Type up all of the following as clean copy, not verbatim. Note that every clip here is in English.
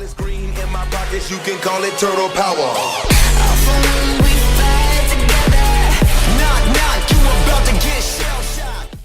All is green in my pockets, you can call it turtle power. Alpha Moon, we fight together. Knock, knock, you about to get shell shocked.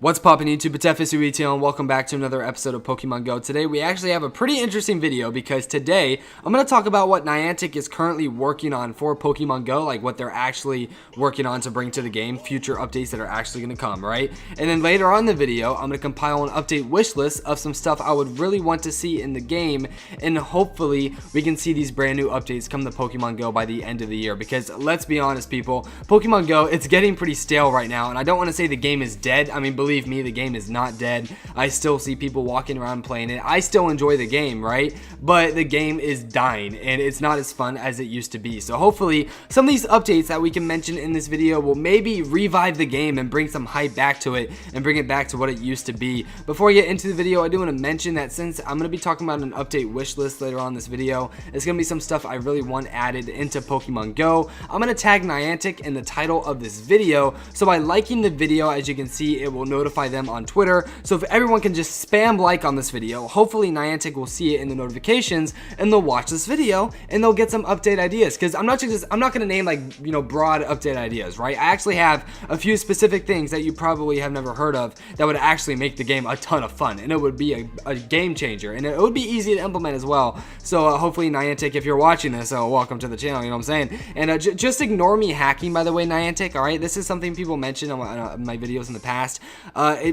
What's poppin' YouTube, it's FSU and welcome back to another episode of Pokemon Go. Today we actually have a pretty interesting video because today I'm going to talk about what Niantic is currently working on for Pokemon Go, like what they're actually working on to bring to the game, future updates that are actually going to come, right? And then later on in the video, I'm going to compile an update wish list of some stuff I would really want to see in the game, and hopefully we can see these brand new updates come to Pokemon Go by the end of the year, because let's be honest people, Pokemon Go, it's getting pretty stale right now, and I don't want to say the game is dead. I mean, believe me, the game is not dead. I still see people walking around playing it. I still enjoy the game, right? But the game is dying and it's not as fun as it used to be. So hopefully some of these updates that we can mention in this video will maybe revive the game and bring some hype back to it and bring it back to what it used to be. Before I get into the video, I do want to mention that since I'm going to be talking about an update wish list later on in this video, it's going to be some stuff I really want added into Pokemon Go. I'm going to tag Niantic in the title of this video, so by liking the video, as you can see, it will notify them on Twitter. So if everyone can just spam like on this video, hopefully Niantic will see it in the notifications and they'll watch this video and they'll get some update ideas, because I'm not going to name like, you know, broad update ideas, right? I actually have a few specific things that you probably have never heard of that would actually make the game a ton of fun, and it would be a game changer, and it would be easy to implement as well. So hopefully Niantic, if you're watching this, welcome to the channel, you know what I'm saying? And just ignore me hacking, by the way, Niantic, alright? This is something people mention on my videos in the past.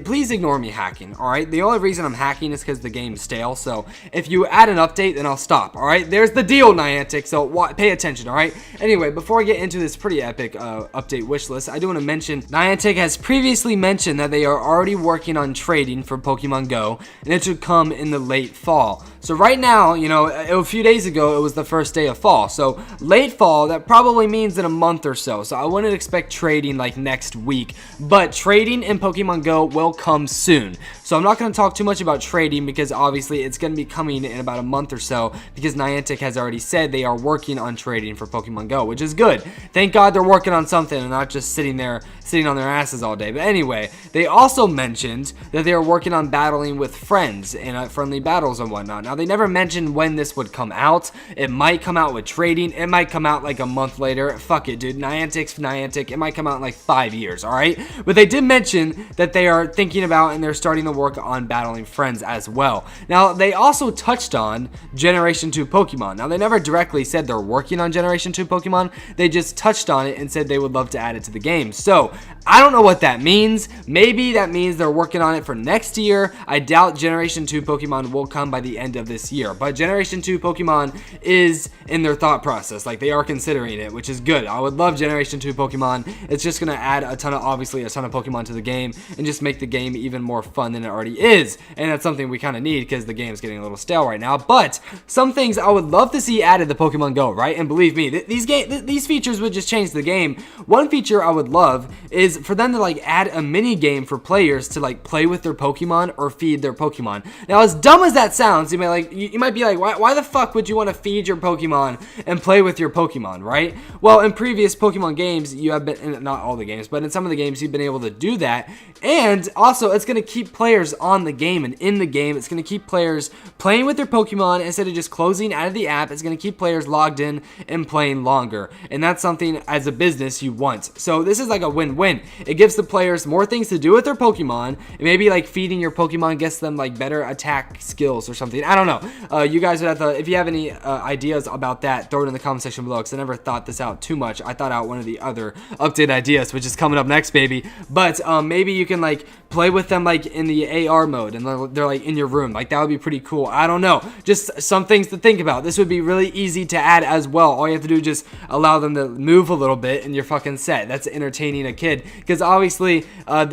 Please ignore me hacking, alright? The only reason I'm hacking is because the game's stale, so if you add an update, then I'll stop, alright? There's the deal, Niantic, so pay attention, alright? Anyway, before I get into this pretty epic update wish list, I do want to mention Niantic has previously mentioned that they are already working on trading for Pokemon Go, and it should come in the late fall. So right now, you know, a few days ago, it was the first day of fall, so late fall, that probably means in a month or so. So I wouldn't expect trading like next week, but trading in Pokemon Go will come soon. So I'm not going to talk too much about trading because obviously it's going to be coming in about a month or so, because Niantic has already said they are working on trading for Pokemon Go, which is good. Thank God they're working on something and not just sitting on their asses all day. But anyway, they also mentioned that they are working on battling with friends in friendly battles and whatnot. Now, they never mentioned when this would come out. It might come out with trading. It might come out like a month later. Fuck it, dude. Niantic's Niantic. It might come out in like 5 years, alright? But they did mention that they are thinking about and they're starting to work on battling friends as well. Now, they also touched on Generation 2 Pokemon. Now, they never directly said they're working on Generation 2 Pokemon. They just touched on it and said they would love to add it to the game. So, I don't know what that means. Maybe that means they're working on it for next year. I doubt Generation 2 Pokemon will come by the end of this year. But Generation 2 Pokemon is in their thought process. Like, they are considering it, which is good. I would love Generation 2 Pokemon. It's just going to add obviously a ton of Pokemon to the game and just make the game even more fun than it already is. And that's something we kind of need because the game's getting a little stale right now. But some things I would love to see added to Pokemon Go, right? And believe me, these features would just change the game. One feature I would love is for them to like add a mini game for players to like play with their Pokemon or feed their Pokemon. Now, as dumb as that sounds, you might be like, why the fuck would you want to feed your Pokemon and play with your Pokemon, right? Well, in previous Pokemon games, you have been, not all the games, but in some of the games, you've been able to do that. And also, it's going to keep players on the game and in the game. It's going to keep players playing with their Pokemon instead of just closing out of the app. It's going to keep players logged in and playing longer. And that's something as a business you want. So this is like a win-win. It gives the players more things to do with their Pokemon. And maybe like feeding your Pokemon gets them like better attack skills or something. I don't know. You guys would have to, if you have any ideas about that, throw it in the comment section below, because I never thought this out too much. I thought out one of the other update ideas, which is coming up next, baby. But maybe you can like play with them like in the AR mode and they're like in your room. Like, that would be pretty cool. I don't know. Just some things to think about. This would be really easy to add as well. All you have to do is just allow them to move a little bit and you're fucking set. That's entertaining a kid, because obviously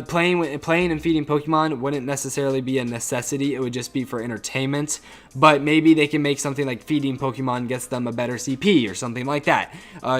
playing and feeding Pokemon wouldn't necessarily be a necessity. It would just be for entertainment. But maybe they can make something like feeding Pokemon gets them a better CP or something like that.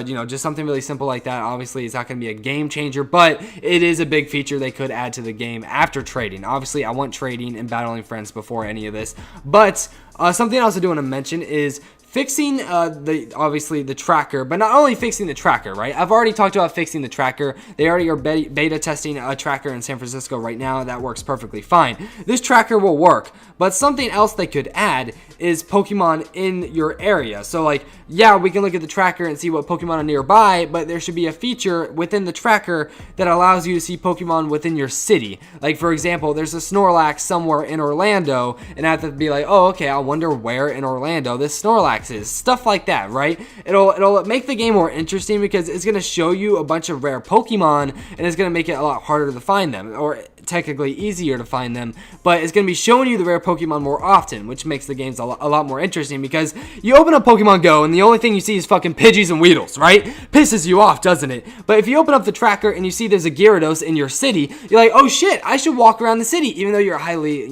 You know, just something really simple like that. Obviously, it's not going to be a game changer, but it is a big feature they could add to the game after trading. Obviously, I want trading and battling friends before any of this. But something else I do want to mention is fixing obviously the tracker, but not only fixing the tracker, right? I've already talked about fixing the tracker. They already are beta testing a tracker in San Francisco right now. That works perfectly fine. This tracker will work, but something else they could add is Pokemon in your area. So like, yeah, we can look at the tracker and see what Pokemon are nearby, but there should be a feature within the tracker that allows you to see Pokemon within your city. Like for example, there's a Snorlax somewhere in Orlando, and I have to be like, oh, okay, I wonder where in Orlando this Snorlax is. Stuff like that, right? It'll make the game more interesting because it's gonna show you a bunch of rare Pokemon, and it's gonna make it a lot harder to find them, or technically easier to find them, but it's going to be showing you the rare Pokemon more often, which makes the games a lot more interesting, because you open up Pokemon Go and the only thing you see is fucking Pidgeys and Weedles, right? Pisses you off, doesn't it? But if you open up the tracker and you see there's a Gyarados in your city, you're like, oh shit, I should walk around the city, even though you're highly,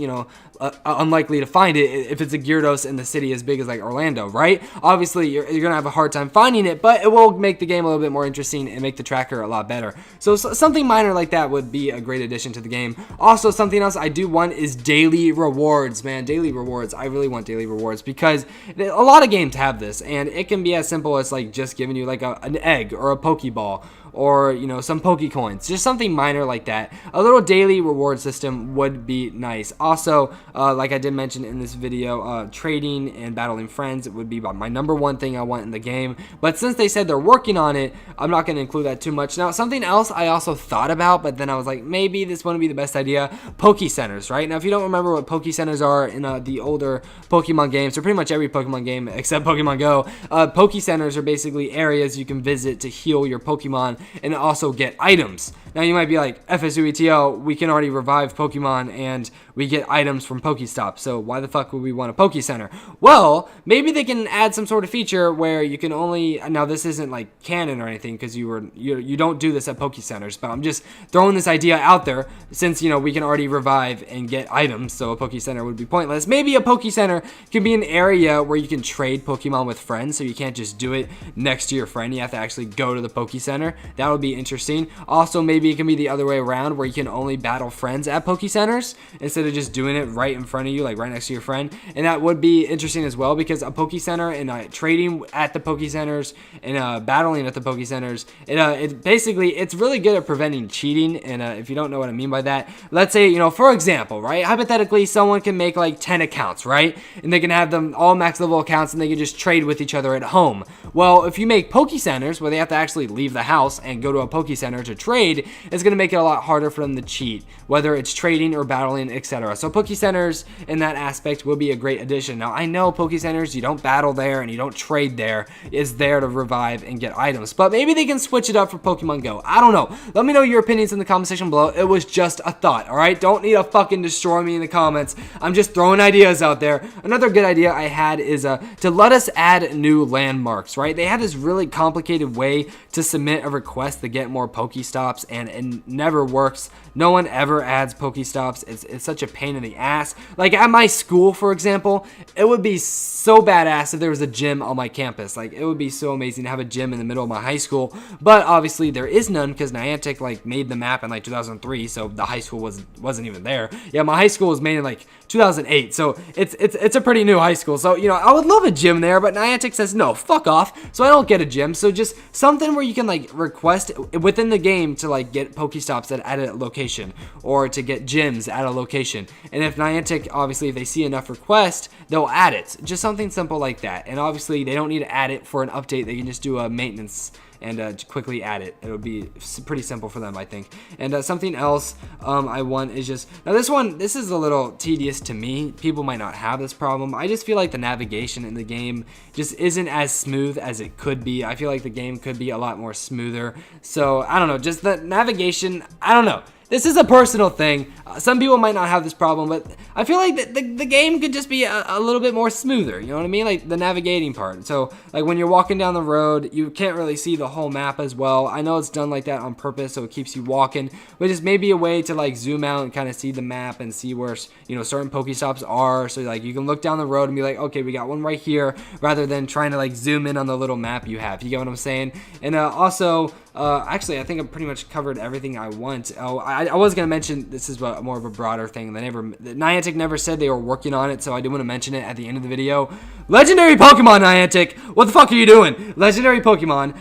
unlikely to find it if it's a Gyarados in the city as big as like Orlando, right? Obviously, you're gonna have a hard time finding it, but it will make the game a little bit more interesting and make the tracker a lot better. So something minor like that would be a great addition to the game. Also, something else I do want is daily rewards, man. Daily rewards. I really want daily rewards because a lot of games have this, and it can be as simple as like just giving you like an egg or a Pokeball, or some Pokecoins, just something minor like that. A little daily reward system would be nice. Also, like I did mention in this video, trading and battling friends would be my number one thing I want in the game. But since they said they're working on it, I'm not going to include that too much. Now, something else I also thought about, but then I was like, maybe this wouldn't be the best idea. Poke Centers, right? Now, if you don't remember what Poke Centers are in the older Pokemon games, or pretty much every Pokemon game except Pokemon Go, Poke Centers are basically areas you can visit to heal your Pokemon and also get items. Now you might be like, FSUETL, we can already revive Pokemon and we get items from Pokestops, so why the fuck would we want a Poke Center? Well, maybe they can add some sort of feature where you can only, now this isn't like canon or anything because you don't do this at Poke Centers, but I'm just throwing this idea out there since we can already revive and get items, so a Poke Center would be pointless. Maybe a Poke Center can be an area where you can trade Pokemon with friends, so you can't just do it next to your friend, you have to actually go to the Poke Center. That would be interesting. Also, maybe it can be the other way around where you can only battle friends at Poke Centers instead of just doing it right in front of you, like right next to your friend. And that would be interesting as well, because a Poke Center and trading at the Poke Centers and battling at the Poke Centers, it basically, it's really good at preventing cheating. And if you don't know what I mean by that, let's say, for example, right, hypothetically, someone can make like 10 accounts, right? And they can have them all max level accounts and they can just trade with each other at home. Well, if you make Poke Centers where they have to actually leave the house and go to a Poke Center to trade, it's going to make it a lot harder for them to cheat, whether it's trading or battling, etc. So Poke Centers in that aspect will be a great addition. Now, I know Poke Centers, you don't battle there and you don't trade there. It's there to revive and get items, but maybe they can switch it up for Pokemon Go. I don't know. Let me know your opinions in the comment section below. It was just a thought, all right? Don't need to fucking destroy me in the comments. I'm just throwing ideas out there. Another good idea I had is to let us add new landmarks, right? They have this really complicated way to submit a request to get more Pokestops, and it never works. No one ever adds Pokestops. It's such a pain in the ass. Like at my school, for example, it would be so badass if there was a gym on my campus. Like it would be so amazing to have a gym in the middle of my high school, but obviously there is none because Niantic like made the map in like 2003, so the high school wasn't even there. Yeah, my high school was made in like 2008, so it's a pretty new high school. So I would love a gym there, but Niantic says no, fuck off. So I don't get a gym. So just something where you can like request within the game to like get Pokestops at a location, or to get gyms at a location. And if Niantic, obviously, if they see enough requests, they'll add it. Just something simple like that. And obviously, they don't need to add it for an update. They can just do a maintenance and quickly add it. It would be pretty simple for them, I think. And something else I want is just, now this is a little tedious to me. People might not have this problem. I just feel like the navigation in the game just isn't as smooth as it could be. I feel like the game could be a lot more smoother. So I don't know, just the navigation, I don't know. This is a personal thing. Some people might not have this problem, but I feel like the game could just be a little bit more smoother. You know what I mean? Like the navigating part. So like when you're walking down the road, you can't really see the whole map as well. I know it's done like that on purpose, so it keeps you walking, but just maybe a way to like zoom out and kind of see the map and see where certain Pokestops are. So like you can look down the road and be like, okay, we got one right here, rather than trying to like zoom in on the little map you have. You get what I'm saying? And also, actually, I think I pretty much covered everything I want. Oh, I was going to mention, this is more of a broader thing. Niantic never said they were working on it, so I do want to mention it at the end of the video. Legendary Pokemon, Niantic! What the fuck are you doing? Legendary Pokemon,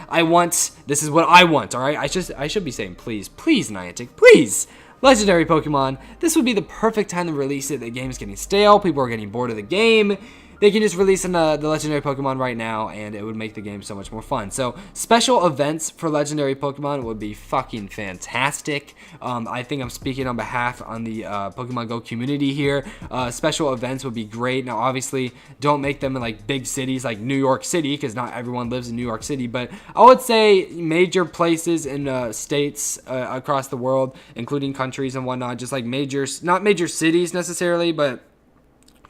this is what I want, alright? I should be saying please, Niantic, please! Legendary Pokemon, this would be the perfect time to release it. The game's getting stale, people are getting bored of the game. they can just release the legendary Pokemon right now, and it would make the game so much more fun. So special events for legendary Pokemon would be fucking fantastic. I think I'm speaking on behalf on the Pokemon Go community here. Special events would be great. Now, obviously, don't make them in like big cities like New York City, because not everyone lives in New York City, but I would say major places in states across the world, including countries and whatnot, just like not major cities necessarily, but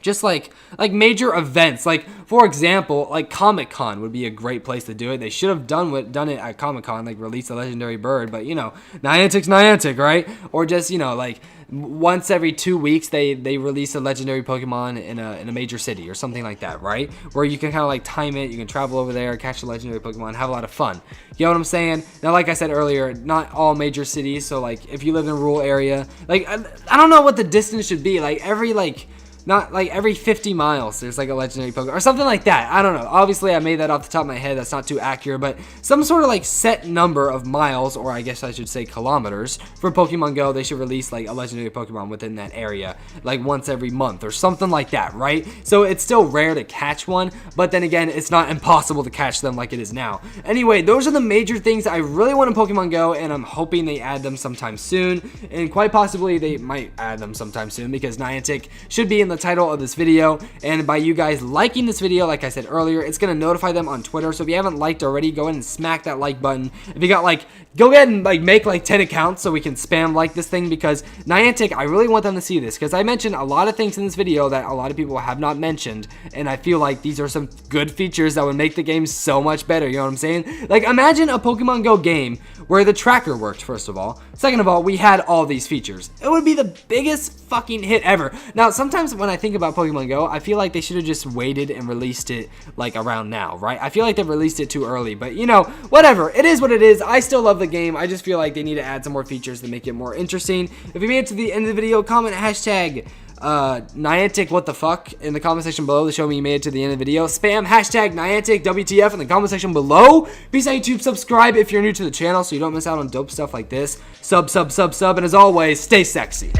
just like major events. Like, for example, like Comic-Con would be a great place to do it. They should have done it at Comic-Con, like release a legendary bird, but you know, Niantic's Niantic, right? Or just, you know, like once every 2 weeks they release a legendary Pokemon in a major city or something like that, right? Where you can kind of like time it, you can travel over there, catch a legendary Pokemon, have a lot of fun. You know what I'm saying? Now, like I said earlier, not all major cities, so like if you live in a rural area, like I don't know what the distance should be, like not like every 50 miles there's like a legendary Pokemon or something like that. I don't know. Obviously, I made that off the top of my head. That's not too accurate, but some sort of like set number of miles, or I guess I should say kilometers, for Pokemon Go. They should release like a legendary Pokemon within that area, like once every month or something like that, right? So it's still rare to catch one, but then again, it's not impossible to catch them like it is now. Anyway, those are the major things I really want in Pokemon Go, and I'm hoping they add them sometime soon, and quite possibly they might add them sometime soon, because Niantic should be in the title of this video, and by you guys liking this video, like I said earlier, it's going to notify them on Twitter. So if you haven't liked already, go ahead and smack that like button. If you got like, go ahead and like make like 10 accounts so we can spam like this thing, because Niantic, I really want them to see this, because I mentioned a lot of things in this video that a lot of people have not mentioned, and I feel like these are some good features that would make the game so much better. You know what I'm saying? Like, imagine a Pokemon Go game where the tracker worked, first of all. Second of all, we had all these features. It would be the biggest fucking hit ever. Now, sometimes when I think about Pokemon Go, I feel like they should have just waited and released it like around now, right? I feel like they released it too early, but you know, whatever. It is what it is. I still love the game. I just feel like they need to add some more features to make it more interesting. If you made it to the end of the video, comment hashtag Niantic what the fuck in the comment section below to show me you made it to the end of the video. Spam hashtag Niantic WTF in the comment section below. Peace out, YouTube. Subscribe if you're new to the channel so you don't miss out on dope stuff like this. Sub, and as always, stay sexy.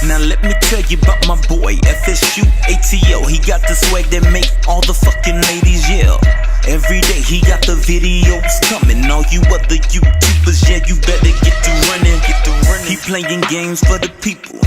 Now let me tell you about my boy, FSU ATO. He got the swag that make all the fucking ladies yell. Every day he got the videos coming. All you other YouTubers, yeah, you better get to running. He playing games for the people.